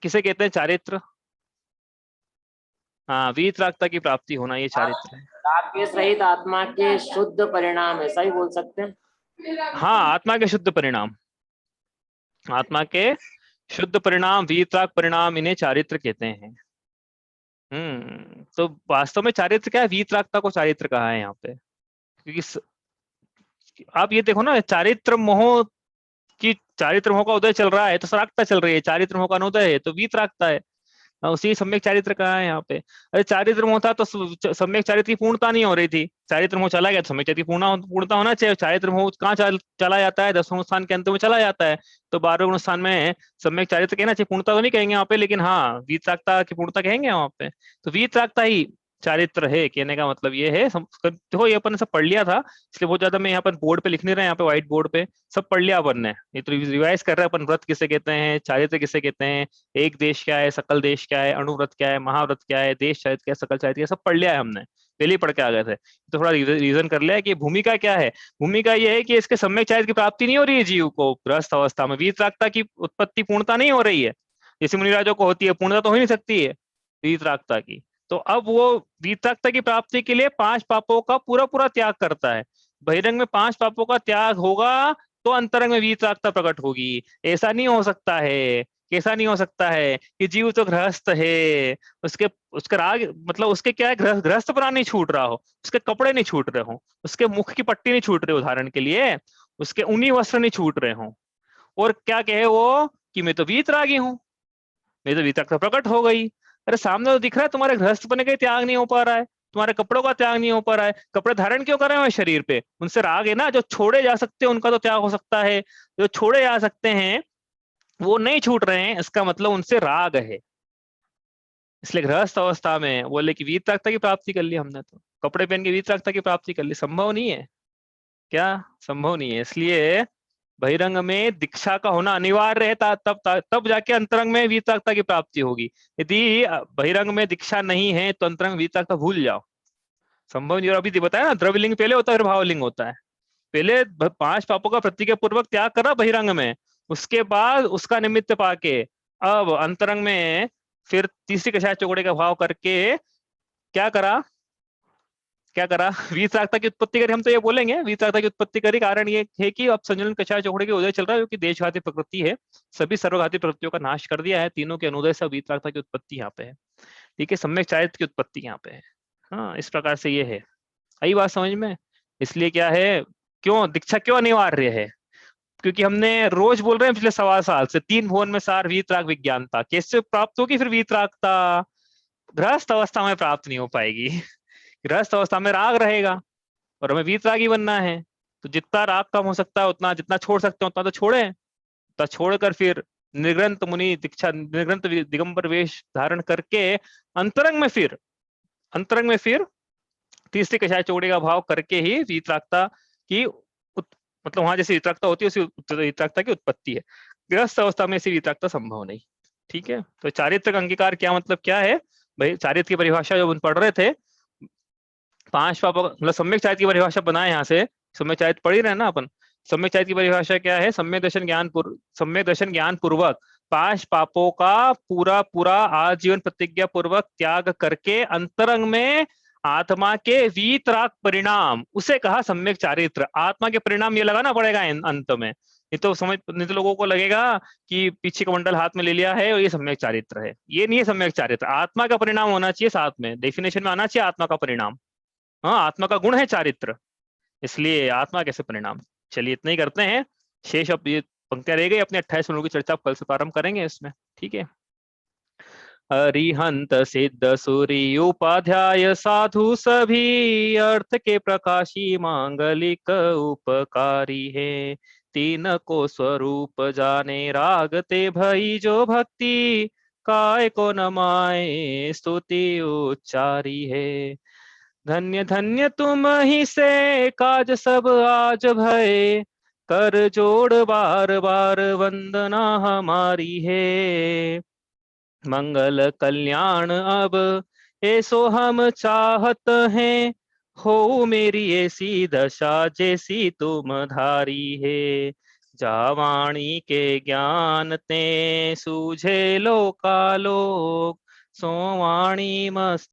किसे कहते हैं चारित्र? हाँ, वीतरागता की प्राप्ति होना, ये चारित्र है। राग के सहित आत्मा के शुद्ध परिणाम, ऐसा ही बोल सकते हैं। हाँ, आत्मा के शुद्ध परिणाम, आत्मा के शुद्ध परिणाम, वीतराग परिणाम, इन्हें चारित्र कहते हैं। तो वास्तव में चारित्र क्या है? वीतरागता को चारित्र कहा है यहाँ पे, क्योंकि आप ये देखो ना, चारित्र मोह की, चारित्र मोह का उदय चल रहा है तो सरागता चल रही है, चारित्र मोह का अनुदय है तो वीतरागता है। उसी सम्यक चारित्र कहा है यहाँ पे। अरे चारित्र मोह था तो सम्यक चारित्र की पूर्णता नहीं हो रही थी, चारित्र मोह चला गया तो सम्यक चारित्र की पूर्णता होना चाहिए। चारित्र मोह कहाँ चला जाता है? 10वें स्थान के अंत में चला जाता है, तो 12वें स्थान में सम्यक चारित्र कहना चाहिए। पूर्णता तो नहीं कहेंगे यहाँ पे, लेकिन हाँ वीतरागता की पूर्णता कहेंगे वहाँ पे। तो वीतरागता ही चारित्र है, कहने का मतलब ये है। देखो ये अपन सब पढ़ लिया था, इसलिए बहुत ज्यादा मैं यहाँ पर बोर्ड पे लिख नहीं रहा, यहाँ पे व्हाइट बोर्ड पे सब पढ़ लिया अपन ने। ये तो रिवाइज कर रहे हैं अपन, व्रत किसे कहते हैं, चारित्र किसे कहते हैं, एक देश क्या है, सकल देश क्या है, अणुव्रत क्या है, महाव्रत क्या है, देश चारित्र क्या है, सकल चारित्र क्या है, सब पढ़ लिया है हमने, पहले ही पढ़ के आ गए थे। तो थोड़ा रीजन कर लिया है कि भूमिका क्या है। भूमिका ये है कि इसके सम्यक चारित्र की प्राप्ति नहीं हो रही है जीव को गृहस्थ अवस्था में, वीतरागता की उत्पत्ति पूर्णता नहीं हो रही है, जैसे मुनिराजों को होती है, पूर्णता तो हो ही नहीं सकती है वीतरागता की। तो अब वो वीतरागता की प्राप्ति के लिए 5 पापों का पूरा पूरा त्याग करता है। बहिरंग में 5 पापों का त्याग होगा तो अंतरंग में वीतरागता प्रकट होगी। ऐसा नहीं हो सकता है, कैसा नहीं हो सकता है कि जीव तो गृहस्थ है, उसके उसका राग मतलब उसके क्या है, गृहस्थ पना नहीं छूट रहा हो, उसके कपड़े नहीं छूट रहे हो, उसके मुख की पट्टी नहीं छूट रही, उदाहरण के लिए उसके ऊनी वस्त्र नहीं छूट रहे हो, और क्या कहे वो कि मैं तो वीतरागी हूँ, मेरी तो वीतरागता प्रकट हो गई। अरे सामने तो दिख रहा है तुम्हारे गृहस्थपने का त्याग नहीं हो पा रहा है, तुम्हारे कपड़ों का त्याग नहीं हो पा रहा है। कपड़े धारण क्यों कर रहे हैं शरीर पे? उनसे राग है ना, जो छोड़े जा सकते हैं उनका तो त्याग हो सकता है, जो छोड़े जा सकते हैं वो नहीं छूट रहे हैं, इसका मतलब उनसे राग है। इसलिए गृहस्थ अवस्था में बोले कि वीतरागता की प्राप्ति कर ली हमने, तो कपड़े पहन के वीतरागता की प्राप्ति कर ली, संभव नहीं है। क्या संभव नहीं है? इसलिए बहिरंग में दीक्षा का होना अनिवार्य है, तब जाके अंतरंग में वीतरागता की प्राप्ति होगी। यदि बहिरंग में दीक्षा नहीं है तो अंतरंग वीतरागता भूल जाओ, संभव नहीं। और अभी बताया ना, द्रव्यलिंग पहले होता है फिर भावलिंग होता है। पहले 5 पापों का प्रतिज्ञा पूर्वक त्याग करा बहिरंग में, उसके बाद उसका निमित्त पाके अब अंतरंग में फिर तीसरी कषाय चौकड़े का भाव करके क्या करा, क्या करा? वीतरागता की उत्पत्ति करी। हम तो ये बोलेंगे वीतरागता की उत्पत्ति करी, कारण ये है कि अब संजलन कषाय चौकड़े के उदय चल रहा है, जो कि देशघाती प्रकृति है, सभी सर्वघाती प्रकृतियों का नाश कर दिया है, तीनों के अनुदय से वीतरागता की उत्पत्ति यहाँ पे है। ठीक है, सम्यक चारित्र की उत्पत्ति यहाँ पे है। हाँ, इस प्रकार से ये है, आई बात समझ में? इसलिए क्या है, क्यों दीक्षा क्यों अनिवार्य है? क्योंकि हमने रोज बोल रहे हैं पिछले 1.25 साल से, 3 भुवन में सार वीतराग विज्ञानता, कैसे प्राप्त होगी फिर वीतरागता? गृहस्थ अवस्था में प्राप्त नहीं हो पाएगी। गृहस्थ अवस्था में राग रहेगा और हमें वीतरागी बनना है, तो जितना राग कम हो सकता है उतना, जितना छोड़ सकते हैं उतना तो छोड़े, उतना छोड़कर फिर निर्ग्रंथ मुनि दीक्षा, निर्ग्रंथ दिगंबर वेश धारण करके अंतरंग में फिर तीसरी कषाय चौकड़ी का भाव करके ही वीतरागता की मतलब वहां जैसी वीतरागता होती है उसी वीतरागता की उत्पत्ति है। गृहस्थ अवस्था में ऐसी वीतरागता संभव नहीं। ठीक है, तो चारित्र का अंगीकार क्या मतलब क्या है भाई? चारित्र की परिभाषा जब पढ़ रहे थे, 5 पापों मतलब सम्यक चारित्र की परिभाषा बनाए यहाँ से, सम्यक चारित्र पढ़ ही रहे ना अपन। सम्यक चारित्र की परिभाषा क्या है? सम्यक दर्शन ज्ञान पूर्वक 5 पापों का पूरा पूरा आजीवन प्रतिज्ञा पूर्वक त्याग करके अंतरंग में आत्मा के वीतराग परिणाम, उसे कहा सम्यक चारित्र। आत्मा के परिणाम ये लगाना पड़ेगा अंत में, नहीं तो नहीं तो लोगों को लगेगा कि पीछे कमंडल हाथ में ले लिया है और ये सम्यक चारित्र है। ये नहीं है सम्यक चारित्र, आत्मा का परिणाम होना चाहिए, साथ में डेफिनेशन में आना चाहिए आत्मा का परिणाम। हाँ, आत्मा का गुण है चारित्र, इसलिए आत्मा कैसे परिणाम। चलिए इतना ही करते हैं, शेष अब ये पंक्तियां रह गई, अपने 28 मिनट की चर्चा कल से प्रारंभ करेंगे इसमें। ठीक है। अरिहंत सिद्ध सूरी उपाध्याय साधु सभी, अर्थ के प्रकाशी मांगलिक उपकारी है। तीन को स्वरूप जाने, रागते भई जो भक्ति, काय को नमाए स्तुति उच्चारी है। धन्य धन्य तुम ही से काज सब आज भय, कर जोड़ बार बार वंदना हमारी है। मंगल कल्याण अब ऐसो हम चाहत हैं, हो मेरी ऐसी दशा जैसी तुम धारी है। जावाणी के ज्ञान ते सूझे लोकालोक, सोवाणी मस्त